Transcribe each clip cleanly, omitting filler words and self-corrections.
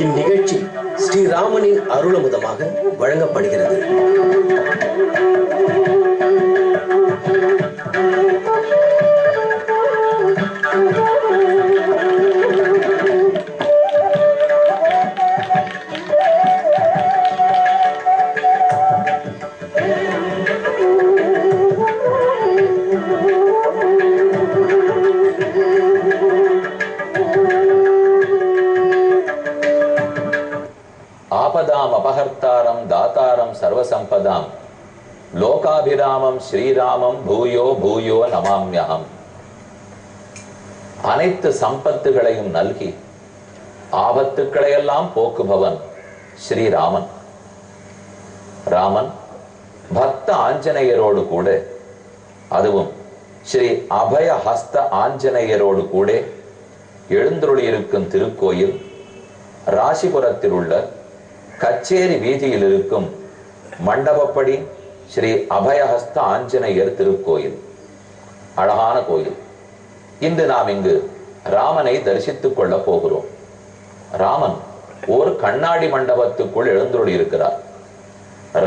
இந்நிகழ்ச்சி ஸ்ரீராமனின் அருளமுதமாக வழங்கப்படுகிறது. ஆபதாம் அபஹர்த்தாரம் தாத்தாரம் சர்வசம்பதாம் லோகாபிராமம் ஸ்ரீராமம் பூயோ பூயோ நமாம்யஹம். அனைத்து சம்பத்துகளையும் நல்கி ஆபத்துக்களையெல்லாம் போக்குபவன் ஸ்ரீராமன். ராமன் பக்த ஆஞ்சநேயரோடு கூட, அதுவும் ஸ்ரீ அபய ஹஸ்த ஆஞ்சநேயரோடு கூட எழுந்தருளியிருக்கும் திருக்கோயில் ராசிபுரத்தில் உள்ள கச்சேரி வீதியில் இருக்கும் மண்டபப்படி ஸ்ரீ அபயஹஸ்த ஆஞ்சநேயர் திருக்கோயில். அழகான கோயில். இன்று நாம் இங்கு ராமனை தரிசித்துக் கொள்ள போகிறோம். ராமன் ஓர் கண்ணாடி மண்டபத்துக்குள் எழுந்தருளி இருக்கிறார்.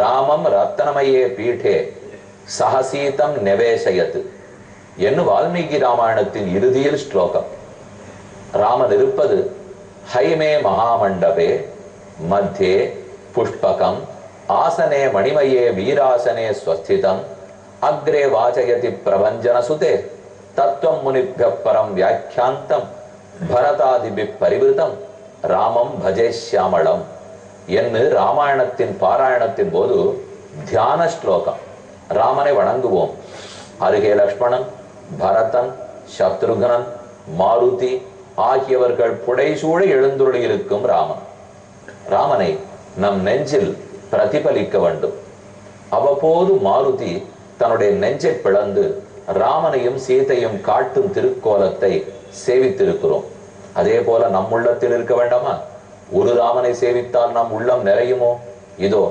ராமம் ரத்னமயே பீഠே சஹசீதம் நெவேசயத்து என்று வால்மீகி ராமாயணத்தின் இறுதியில் ஸ்லோகம். ராமன் இருப்பது ஹைமே மகாமண்டபே மத்தியே புஷ்பகம் ஆசனே மணிமயே வீராசனே ஸ்வஸ்திதம் அக்ரே வாசயதி பிரபஞ்சன சுதே தத்துவம் முனிப்ய பரம் வியாக்கியாந்தம் பரதாதிபி பரிவிருத்தம் ராமம் பஜேஷ்யாமளம் என்று ராமாயணத்தின் பாராயணத்தின் போது தியான ஸ்லோகம். ராமனை வணங்குவோம். அருகே லக்ஷ்மணன், பரதன், சத்ருகனன், மாருதி ஆகியவர்கள் புடைசூழ எழுந்துள்ளி இருக்கும் ராமன். ராமனை நம் நெஞ்சில் பிரதிபலிக்க வேண்டும். அவ்வப்போது மாருதி தன்னுடைய நெஞ்சை பிளந்து ராமனையும் சீதையும் காட்டும் திருக்கோலத்தை சேவித்திருக்கிறோம். அதே போல நம் உள்ளத்தில் இருக்க வேண்டாமா? ஒரு ராமனை சேவித்தால் நம் உள்ளம் நிறையுமோ? இதோ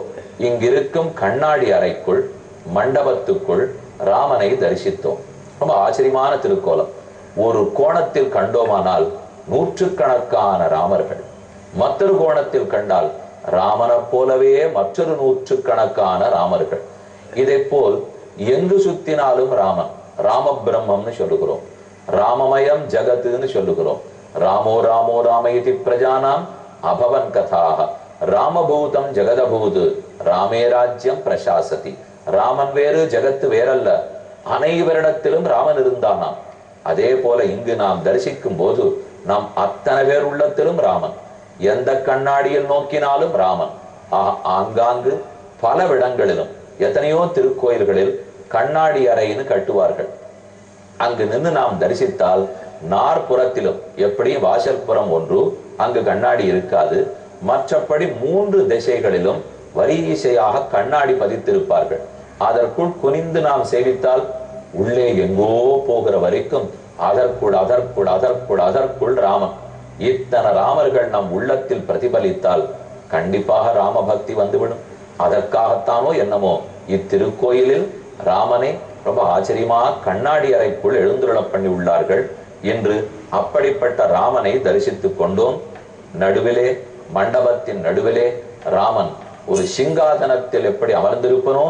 இங்கிருக்கும் கண்ணாடி அறைக்குள் மண்டபத்துக்குள் ராமனை தரிசித்தோம். ரொம்ப ஆச்சரியமான திருக்கோலம். ஒரு கோணத்தில் கண்டோமானால் நூற்றுக்கணக்கான ராமர்கள், மற்றொரு கோணத்தில் கண்டால் ராமனை போலவே மற்றொரு நூற்றுக்கணக்கான ராமர்கள். இதை போல் எங்கு சுத்தினாலும் ராமன். ராம பிரம்மம்னு சொல்லுகிறோம், ராமமயம் ஜகத்துன்னு சொல்லுகிறோம். ராமோ ராமோ ராமயதி பிரஜானாம் அபவன் கதாக ராமபூதம் ஜெகதபூது ராமே ராஜ்யம் பிரசாசதி. ராமன் வேறு, ஜெகத்து வேறல்ல. அனைவரிடத்திலும் ராமன் இருந்தானாம். அதே போல இங்கு நாம் தரிசிக்கும் போது நாம் அத்தனை பேர் உள்ளத்திலும் ராமன். எந்த கண்ணாடியில் நோக்கினாலும் ராமன். ஆங்காங்கு பல இடங்களிலும் எத்தனையோ திருக்கோயில்களில் கண்ணாடி அறைன்னு கட்டுவார்கள். அங்கு நின்று நாம் தரிசித்தால் நாற்புறத்திலும், எப்படி வாசல் புறம் ஒன்று, அங்கு கண்ணாடி இருக்காது. மற்றபடி 3 திசைகளிலும் வரிசையாக கண்ணாடி பதித்திருப்பார்கள். அதற்குள் குனிந்து நாம் சேவித்தால் உள்ளே எங்கோ போகிற வரைக்கும் அதற்குள் அதற்குள் அதற்குள் அதற்குள் ராமன். இத்தனை ராமர்கள் நம் உள்ளத்தில் பிரதிபலித்தால் கண்டிப்பாக ராம பக்தி வந்துவிடும். அதற்காகத்தானோ என்னமோ இத்திருக்கோயிலில் ராமனை ரொம்ப ஆச்சரியமா கண்ணாடி அறைக்குள் எழுந்துருளப் பண்ணி உள்ளார்கள் என்று அப்படிப்பட்ட ராமனை தரிசித்துக் கொண்டோம். நடுவிலே, மண்டபத்தின் நடுவிலே ராமன் ஒரு சிங்காதனத்தில் எப்படி அமர்ந்திருப்பனோ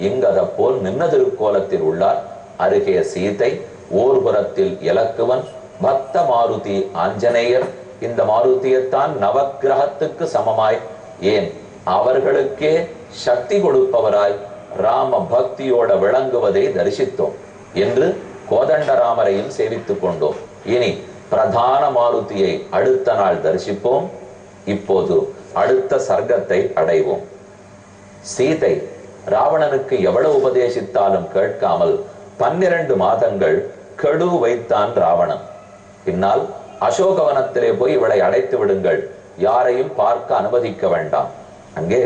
இங்கத போல் நின்ன திருக்கோலத்தில் உள்ளார். அருகே சீதை, ஓர்புறத்தில் இலக்குவன், பக்த மாருதி ஆஞ்சநேயர். இந்த மாருதியைத்தான் நவக்கிரகத்துக்கு சமமாய், ஏன் அவர்களுக்கே சக்தி கொடுப்பவராய் ராம பக்தியோட விளங்குவதை தரிசித்தோம் என்று கோதண்டராமரையும் சேவித்துக் கொண்டோம். இனி பிரதான மாருதியை அடுத்த நாள் தரிசிப்போம். இப்போது அடுத்த சர்க்கத்தை அடைவோம். சீதை ராவணனுக்கு எவ்வளவு உபதேசித்தாலும் கேட்காமல் 12 மாதங்கள் கெடு வைத்தான் ராவணன். பின்னால் அசோகவனத்திலே போய் இவளை அடைத்து விடுங்கள், யாரையும் பார்க்க அனுமதிக்க வேண்டாம். அங்கே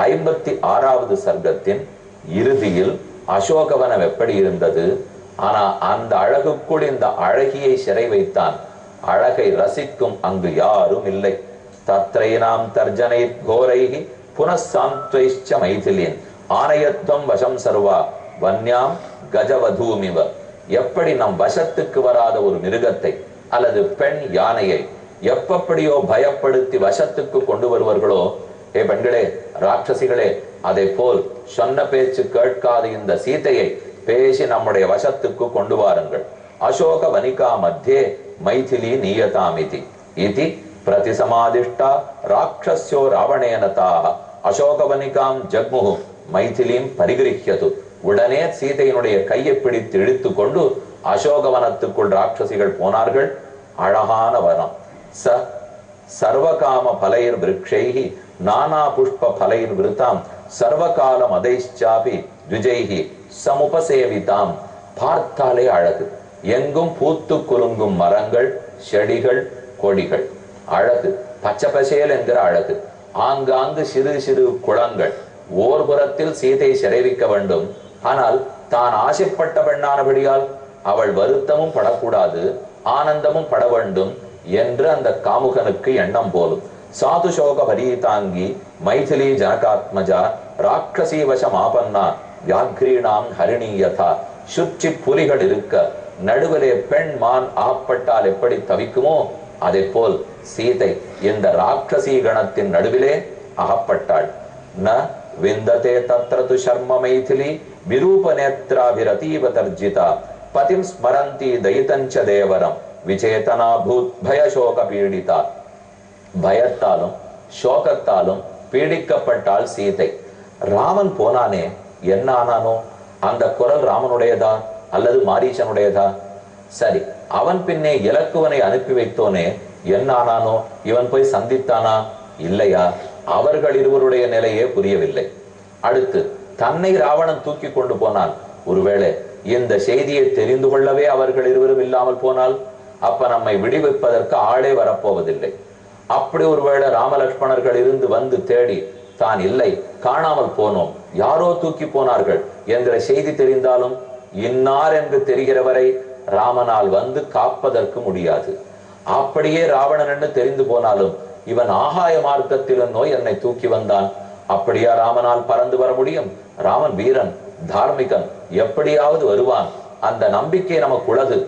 56வது சர்க்கத்தின் இறுதியில் அசோகவனம் எப்படி இருந்தது, ஆனா அந்த அழகுக்குள் இந்த அழகியை சிறை வைத்தான். அழகை ரசிக்கும் அங்கு யாரும் இல்லை. தத்ரைனாம் தர்ஜனை கோரைகி புனசாந்த்வைச்ச மைதிலின் ஆணையத்துவம் வசம் சர்வா வன்யாம் கஜவதூமிவ. எப்படி நம் வசத்துக்கு வராத ஒரு மிருகத்தை அல்லது பெண் யானையை எப்படியோ பயப்படுத்தி வசத்துக்கு கொண்டு வருவார்களோ, ஏ பெண்களே, ராட்சசிகளே, அதை போல் சொன்ன பேச்சு கேட்காத இந்த சீதையை பேசி நம்முடைய வசத்துக்கு கொண்டு வாருங்கள். அசோக வனிகா மத்தியே மைதிலி நீயதாமிதி இதி பிரதிசமாதிஷ்டா ராட்சஸ்யோ ராவணேனதாக அசோகவனிகாம் ஜக்முகு மைதிலீம் பரிகிரஹ்யது. உடனே சீதையினுடைய கையை பிடித்து இழுத்து கொண்டு அசோகவனத்துக்குள் ராட்சசிகள் போனார்கள். அழகான வனம். சர்வகாம பலைர் விருக்ஷைஹி நானா புஷ்ப பலைர் விருத்தாம் சர்வகால மதைச்சாபி த்விஜைஹி சமுபசேவிதாம். பார்த்தாலே அழகு. எங்கும் பூத்து குலுங்கும் மரங்கள், செடிகள், கொடிகள். அழகு, பச்சை பசேல் என்கிற அழகு. ஆங்காங்கு சிறு சிறு குளங்கள். ஓர்புறத்தில் சீதை சிறைவிக்க வேண்டும். ஆனால் தான் ஆசைப்பட்ட பெண்ணானபடியால் அவள் வருத்தமும் படக்கூடாது, ஆனந்தமும் பட வேண்டும் என்று அந்த காமுகனுக்கு எண்ணம் போலும். சாது சோக பரீதாங்கி மைதிலி ஜனகாத்மஜா ராட்சசி வசம் ஆபன்னா வியாக்ரீணாம் ஹரிணியதா. சுற்றி புலிகள் இருக்க நடுவிலே பெண் மான் ஆப்பட்டால் எப்படி தவிக்குமோ அதை போல் சீதை இந்த ராட்சசி கணத்தின் நடுவிலே அகப்பட்டாள். ந விந்ததே தத்ரது சர்ம மைதிலி விரூப நேத்ராபிரதீவ தர்ஜிதா பதிம் ஸ்மரந்தி தயிதஞ்ச தேவரம் விஜேதனா பூத் பயசோக பீடிதா. பயத்தாலும் சோகத்தாலும் பீடிக்கப்பட்டாள் சீதை. ராமன் போனானே, என்ன ஆனானோ? அந்த குரல் ராமனுடையதா அல்லது மாரீசனுடையதா? சரி, அவன் பின்னே இலக்குவனை அனுப்பி வைத்தோனே, என்ன ஆனானோ? இவன் போய் சந்தித்தானா இல்லையா? அவர்கள் இருவருடைய நிலையே புரியவில்லை. அடுத்து தன்னை ராவணன் தூக்கி கொண்டு போனான். ஒருவேளை இந்த செய்தியை தெரிந்து கொள்ளவே அவர்கள் இருவரும் இல்லாமல் போனால் அப்ப நம்மை விடுவிப்பதற்கு ஆளே வரப்போவதில்லை. அப்படி ஒருவேளை ராமலட்சுமணர்கள் இருந்து வந்து தேடி தான் இல்லை, காணாமல் போனோம், யாரோ தூக்கி போனார்கள் என்கிற செய்தி தெரிந்தாலும் இன்னார் என்று தெரிகிறவரை ராமனால் வந்து காப்பதற்கு முடியாது. அப்படியே ராவணன் என்று தெரிந்து போனாலும் இவன் ஆகாய மார்க்கத்தில் நோய் என்னை தூக்கி வந்தான், அப்படியா ராமனால் பறந்து வர முடியும்? ராமன் வீரன், தார்மிகன், எப்படியாவது வருவான். அந்த நம்பிக்கை நமக்கு உள்ளது.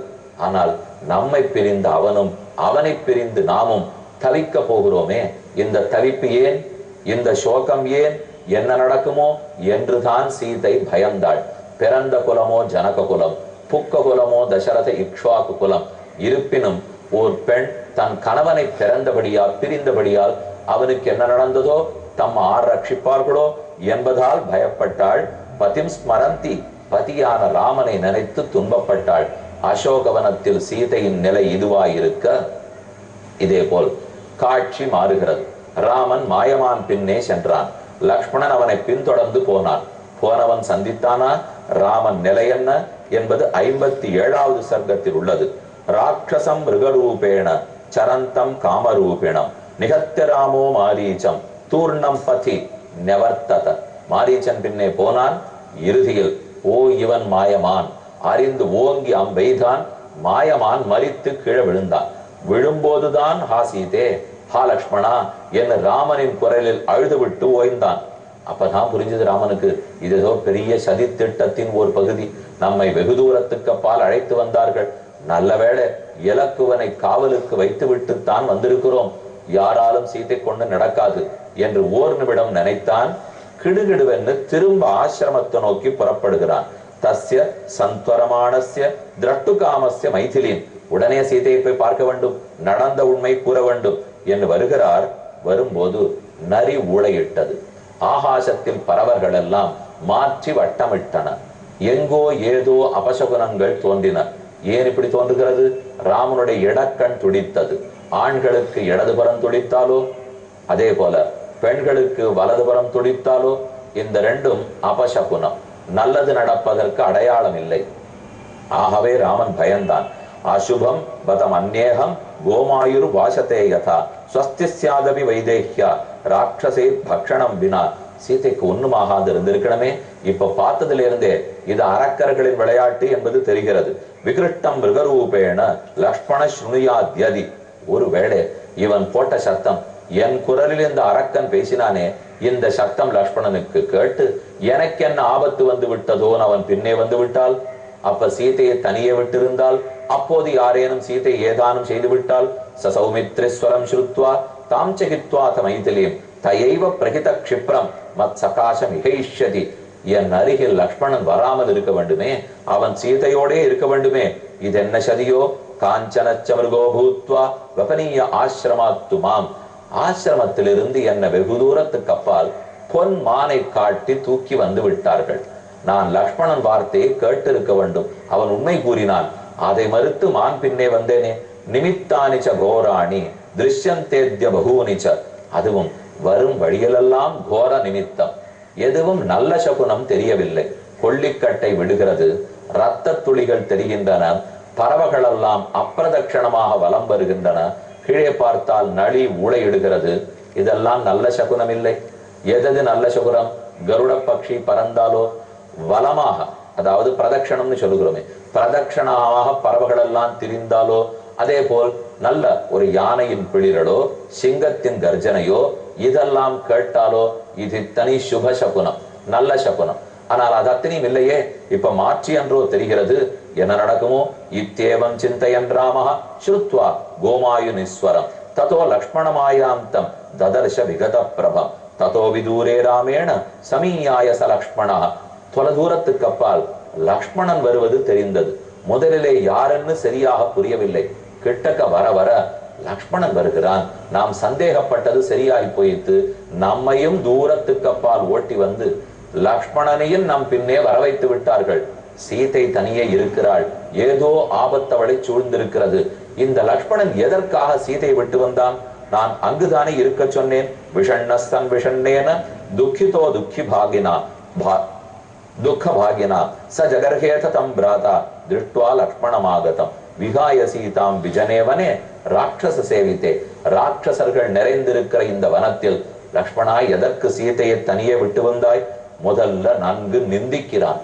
ஆனால் நம்மை பிரிந்து அவனும் அவனை பிரிந்து நாமும் தவிக்க போகிறோமே, இந்த தவிப்பு ஏன்? இந்த சோகம் ஏன்? என்ன நடக்குமோ என்றுதான் சீதை பயந்தாள். பிறந்த குலமோ ஜனக குலம், புக்க குலமோ தசரத இக்ஷ்வாக்கு குலம். இருப்பினும் ஓர் பெண் தன் கணவனை பிறந்தபடியால் பிரிந்தபடியால் அவனுக்கு என்ன நடந்ததோ தம் ஆர் ரட்சிப்பார்களோ என்பதால் பயப்பட்டாள். பதிம் ஸ்மரந்தி, பதியான ராமனை நினைத்து துன்பப்பட்டாள். அசோகவனத்தில் சீதையின் நிலை இதுவாயிருக்க இதே போல் காட்சி மாறுகிறது. ராமன் மாயமான் பின்னே சென்றான். லக்ஷ்மணன் அவனை பின்தொடர்ந்து போனான். போனவன் சந்தித்தானா? ராமன் நிலை என்ன என்பது 57வது சர்க்கத்தில் உள்ளது. ராட்சசம் மிருகரூபேண சரந்தம் காமரூபிணம் நிகத்திய ராமோ மாரீச்சம் தூர்ணம் பதி நெவர்த்தத. மாரீச்சன் பின்னே போனான். இறுதியில் ஓ இவன் மாயமான் அறிந்து ஓங்கி அம்பெய்தான். மாயமான் மரித்து கீழே விழுந்தான். விழும்போதுதான் ஹா சீதே, ஹா லக்ஷ்மணா என்று ராமனின் குரலில் அழுதுவிட்டு ஓய்ந்தான். அப்பதான் புரிஞ்சது ராமனுக்கு, இது ஏதோ பெரிய சதி திட்டத்தின் ஒரு பகுதி. நம்மை வெகு தூரத்துக்கு அப்பால் அழைத்து வந்தார்கள். நல்ல வேளை இலக்குவனை காவலுக்கு வைத்து விட்டுத்தான் வந்திருக்கிறோம், யாராலும் சீதை கொண்டு நடக்காது என்று ஓர் நிமிடம் நினைத்தான். கிடுகிடுவென்று திரும்ப ஆசிரமத்தை நோக்கி புறப்படுகிறான். தஸ்ய சந்த்வரமானஸ்ய திரட்டு காமஸ்ய மைதிலின், உடனே சீதையை போய் பார்க்க வேண்டும், நடந்த உண்மை கூற வேண்டும் என்று வருகிறார். வரும்போது நரி ஊளையிட்டது. ஆகாசத்தில் பறவர்கள் எல்லாம் மாற்றி வட்டமிட்டன. எங்கோ ஏதோ அபசகுனங்கள் தோன்றின. ஏன் இப்படி தோன்றுகிறது? ராமனுடைய இடக்கண் துடித்தது. ஆண்களுக்கு இடதுபுறம் துடித்தாலோ, அதே போல பெண்களுக்கு வலதுபுறம் துடித்தாலோ, இந்த ரெண்டும் அபசகுனம், நல்லது நடப்பதற்கு அடையாளம் இல்லை. ஆகவே ராமன் பயந்தான். அசுபம் பதம் அந்நேகம் கோமாயுர் வாசத்தே யதா ஸ்வஸ்தி ஸ்யாதபி வைதேஹ்யா ராட்சசே பக்ஷணம் வினா. சீதைக்கு ஒண்ணுமாகாது இருந்திருக்கணுமே. இப்ப பார்த்ததுல இருந்தே இது அரக்கர்களின் விளையாட்டு என்பது தெரிகிறது. விகிருஷ்டம் மிருகரூபேண லக்ஷ்மண ஸ்ருணுயாத்யதி. ஒருவேளை இவன் போட்ட சத்தம், என் குரலில் இந்த அரக்கன் பேசினானே, இந்த சத்தம் லக்ஷ்மணனுக்கு கேட்டு எனக்கு என்ன ஆபத்து வந்து விட்டதோன்னு அவன் பின்னே வந்து விட்டால் அப்ப சீதையை தனியே விட்டிருந்தால், அப்போது யாரேனும் சீதை ஏதானும் செய்து விட்டால், சசௌமித்ரேஸ்வரம் ஸ்ருத்வா தாம் சகித்வா மைதிலியும் தயைவ பிரகித க்ஷிப்ரம் மத் சகாசம் இகைஷ்யதி. என் அருகில் லக்ஷ்மணன் வராமல் இருக்க வேண்டுமே, அவன் சீதையோடே இருக்க வேண்டுமே. இது என்ன சதியோ? காஞ்சனச்சமிருகோ பூத்வா வபனீய ஆசிரமாத்துமாம். ஆசிரமத்திலிருந்து என்ன வெகு தூரத்துக்கு அப்பால் பொன் மானை காட்டி தூக்கி வந்து விட்டார்கள். நான் லக்ஷ்மணன் வார்த்தையை கேட்டிருக்க வேண்டும். அவன் உண்மை கூறினான். அதை மறுத்து மான் பின்னே வந்தேனே. நிமித்தானிச்ச கோராணி திருஷ்யந்தேத்ய பகூனிச்ச. அதுவும் வரும் வழியிலெல்லாம் கோர நிமித்தம். எதுவும் நல்ல சகுனம் தெரியவில்லை. கொள்ளிக்கட்டை விடுகிறது, இரத்த துளிகள் தெரிகின்றன, பறவைகளெல்லாம் அப்பிரதட்சணமாக வலம் வருகின்றன, கீழே பார்த்தால் நளி ஊளையிடுகிறது. இதெல்லாம் நல்ல சகுனம் இல்லை. எதது நல்ல சகுனம்? கருட பட்சி பறந்தாலோ, வலமாக, அதாவது பிரதட்சணம்னு சொல்லுகிறோமே, பிரதட்சணமாக பறவைகள் எல்லாம் திரிந்தாலோ, அதே போல் நல்ல ஒரு யானையின் பிளிரலோ சிங்கத்தின் கர்ஜனையோ இதெல்லாம் கேட்டாலோ இது தனி சுப சகுனம், நல்ல சகுனம். ஆனால் அது அத்தனையும் இல்லையே. இப்ப மாற்றி என்றோ தெரிகிறது. என்ன நடக்குமோ? இத்தேவம் சிந்தையன் ராமஹ ஸ்ருத்வா கோமாயு நிஸ்வரம் ததோ லக்ஷ்மணமாயாந்தம் ததர்ஷ விகத பிரபம் ததோ விதூரே ராமேண சமீயாய ச லக்ஷ்மணா. தொலை தூரத்துக்கு அப்பால் லக்ஷ்மணன் வருவது தெரிந்தது. முதலிலே யாருன்னு சரியாக புரியவில்லை. கிட்டக்க வர வர லக்ஷ்மணன் வருகிறான். நாம் சந்தேகப்பட்டது சரியாய் போயிட்டு நம்மையும் தூரத்துக்கு அப்பால் ஓட்டி வந்து லக்ஷ்மணனையும் நம் பின்னே வர வைத்து விட்டார்கள். சீதை தனியே இருக்கிறாள். ஏதோ ஆபத்தவளை சூழ்ந்திருக்கிறது. இந்த லக்ஷ்மணன் எதற்காக சீதை விட்டு வந்தான்? நான் அங்குதானே இருக்க சொன்னேன். விஷண்ணஸ்தன் விஷண்ணேன துக்கிதோ துக்கி பாகினா துக்க பாகினா ச ஜகர்ஹேத தம் பிராதா திருஷ்டுவா லக்ஷ்மணமாகதம் விகாய சீதாம் விஜனேவனே ராட்சச சேவித்தே. ராட்சசர்கள் நிறைந்திருக்கிற இந்த வனத்தில் லக்ஷ்மணா எதற்கு சீதையை தனியே விட்டு வந்தாய்? முதல்ல நன்கு நிந்திக்கிறான்.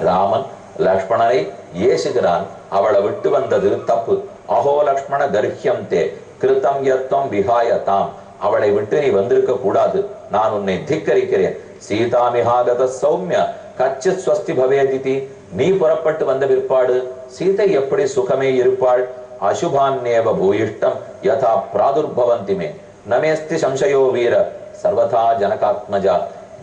ராமன் லக்ஷ்மணனை ஏசுகிறான். அவளை விட்டு வந்தது தப்பு. அஹோ லக்ஷ்மண கர்ஹ்யம் தே கிருத்தம் யத்வம் விகாயதாம். அவளை விட்டு நீ வந்திருக்க கூடாது. நான் உன்னை திக்கரிக்கிறேன். சீதாமிஹாகத சௌமிய கச்சித் ஸ்வஸ்தி பவேதிதி. நீ புறப்பட்டு வந்த பிற்பாடு சீதை எப்படி சுகமே இருப்பாள்? அசுபான்னேவ பூயிஷ்டம் யதா பிராதுர்பவந்திமே நமேஸ்தி சம்சயோ வீர சர்வதா ஜனகாத்மஜா.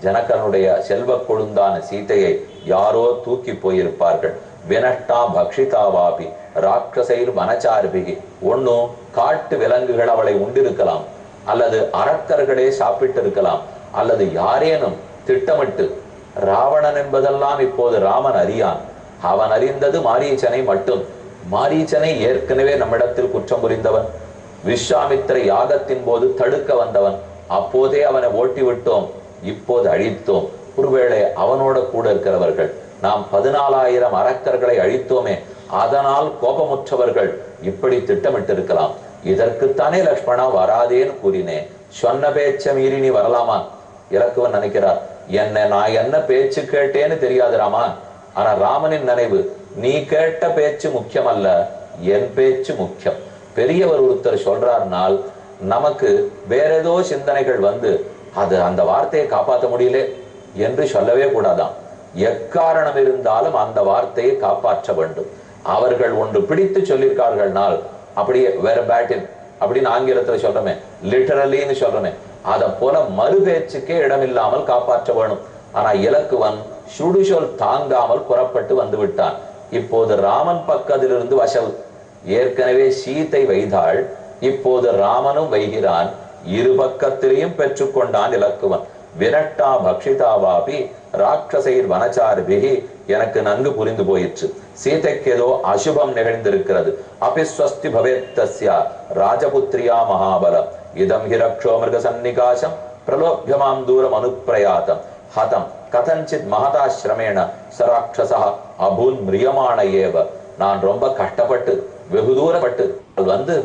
ஜனகனுடைய செல்வ கொழுந்தான சீதையை யாரோ தூக்கி போயிருப்பார்கள். வினஷ்டா பக்ஷிதாவாபி ராட்சசைர் வனச்சார்பிகி. ஒன்னும் காட்டு விலங்குகள் அவளை உண்டிருக்கலாம், அல்லது அரக்கர்களே சாப்பிட்டு இருக்கலாம், அல்லது யாரேனும் திட்டமிட்டு. ராவணன் என்பதெல்லாம் இப்போது ராமன் அறியான். அவன் அறிந்தது மாரீச்சனை மட்டும். மாரீச்சனை ஏற்கனவே நம்மிடத்தில் குற்றம் புரிந்தவன். விஸ்வாமித்திர யாகத்தின் போது தடுக்க வந்தவன். அப்போதே அவனை ஓட்டி விட்டோம், இப்போது அழித்தோம். ஒருவேளை அவனோட கூட இருக்கிறவர்கள். நாம் 14,000 அரக்கர்களை அழித்தோமே, அதனால் கோபமுற்றவர்கள் இப்படி திட்டமிட்டு இருக்கலாம். இதற்குத்தானே லக்ஷ்மணா வராதேன்னு கூறினேன். சொன்ன பேச்ச மீறி நீ வரலாமா? இலக்குவன் நினைக்கிறார், நான் என்ன பேச்சு கேட்டேன்னு தெரியாது ராமா. ஆனா ராமனின் நினைவு, நீ கேட்ட பேச்சு முக்கியம் அல்ல, என் பேச்சு முக்கியம். பெரியவர் ஒருத்தர் சொல்றாருனால் நமக்கு வேற ஏதோ சிந்தனைகள் வந்து அது அந்த வார்த்தையை காப்பாற்ற முடியல என்று சொல்லவே கூடாதாம். எக்காரணம் இருந்தாலும் அந்த வார்த்தையை காப்பாற்ற வேண்டும். அவர்கள் ஒன்று பிடித்து சொல்லியிருக்கார்கள்னால், அப்படியே வேற பேட்டின் அப்படின்னு ஆங்கிலத்துல சொல்றமே, லிட்டரலின்னு சொல்றமே, அத போல மறு பேச்சுக்கே இடமில்லாமல் காப்பாற்ற வேணும். ஆனா இலக்குவன் சுடுசொல் தாங்காமல் புறப்பட்டு வந்து விட்டான். இப்போது ராமன் பக்கத்திலிருந்து வசவு. ஏற்கனவே சீதை வைத்தாள், இப்போது ராமனும் வைகிறான். இரு பக்கத்திலையும் பெற்றுக்கொண்டான் இலக்குவன். விரட்டா பக்ஷிதாவாபி ராட்சசைர் வனச்சார்பிகி. எனக்கு நன்கு புரிந்து போயிற்று. சீதைக்கு ஏதோ அசுபம் நிகழ்ந்திருக்கிறது. அபிஸ்வஸ்தி பவேத்தஸ்யா ராஜபுத்ரியா மகாபலம் இதம் ஹிரக்ஷோ மிருக சன்னிகாசம் பிரலோபியமாம் தூரம் அனுப்பிரயாதம் ஹதம் கதஞ்சித் மகதாசிரமேண சராட்சசா அபூன் மிரியமான ஏவ. நான் ரொம்ப கஷ்டப்பட்டு வெகு தூரப்பட்டு வந்து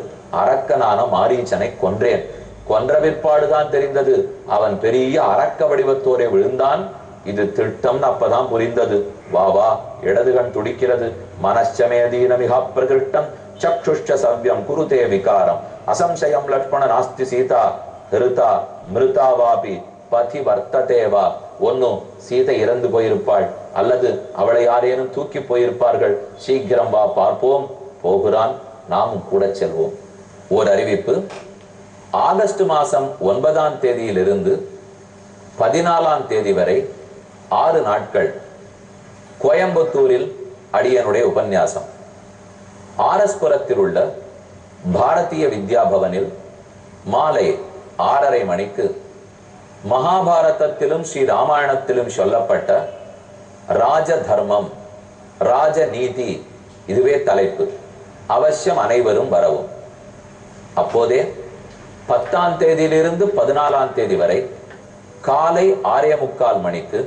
அரக்கனான மாரீச்சனை கொன்றேன். கொன்ற பிற்பாடுதான் தெரிந்தது அவன் பெரிய அரக்க வடிவத்தோரே விழுந்தான். இது திட்டம்னு அப்பதான் புரிந்தது. வா வா, இடதுகண் துடிக்கிறது. மனச்சமேதீன மிகா பிரகிருஷ்டம் சக்ஷுஷ்ட சவ்யம் குருதே விகாரம் அசம்சயம் லக்ஷ்மண நாஸ்தி சீதா ஹிருதா மிருதாவாபி பதி வர்த்ததேவா. ஒன்னும் சீதை இறந்து போயிருப்பாள், அல்லது அவளை யாரேனும் தூக்கி போயிருப்பார்கள், சீக்கிரம் வா பார்ப்போம். போகிறான், நாமும் கூட செல்வோம். ஓர் அறிவிப்பு. ஆகஸ்ட் மாசம் 9ஆம் தேதியிலிருந்து 14ஆம் தேதி வரை 6 நாட்கள் கோயம்புத்தூரில் அடியனுடைய உபன்யாசம். ஆர்எஸ்புரத்தில் உள்ள பாரதிய வித்யா பவனில் மாலை 6:30 மணிக்கு மகாபாரதத்திலும் ஸ்ரீ ராமாயணத்திலும் சொல்லப்பட்ட ராஜ தர்மம், ராஜநீதி, இதுவே தலைப்பு. அவசியம் அனைவரும் வரவும். அப்போதே 10ஆம் தேதியிலிருந்து 14ஆம் தேதி வரை காலை 6:45 மணிக்கு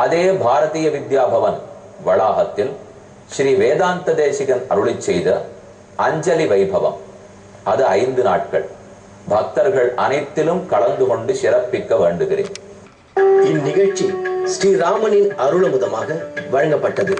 அதே பாரதிய வித்யா பவன் வளாகத்தில் ஸ்ரீ வேதாந்த தேசிகன் அருளிச் செய்த அஞ்சலி வைபவம். அது 5 நாட்கள். பக்தர்கள் அனைத்திலும் கலந்து கொண்டு சிறப்பிக்க வேண்டுகிறேன். இந்நிகழ்ச்சி ஸ்ரீராமனின் அருளமுதமாக வழங்கப்பட்டது.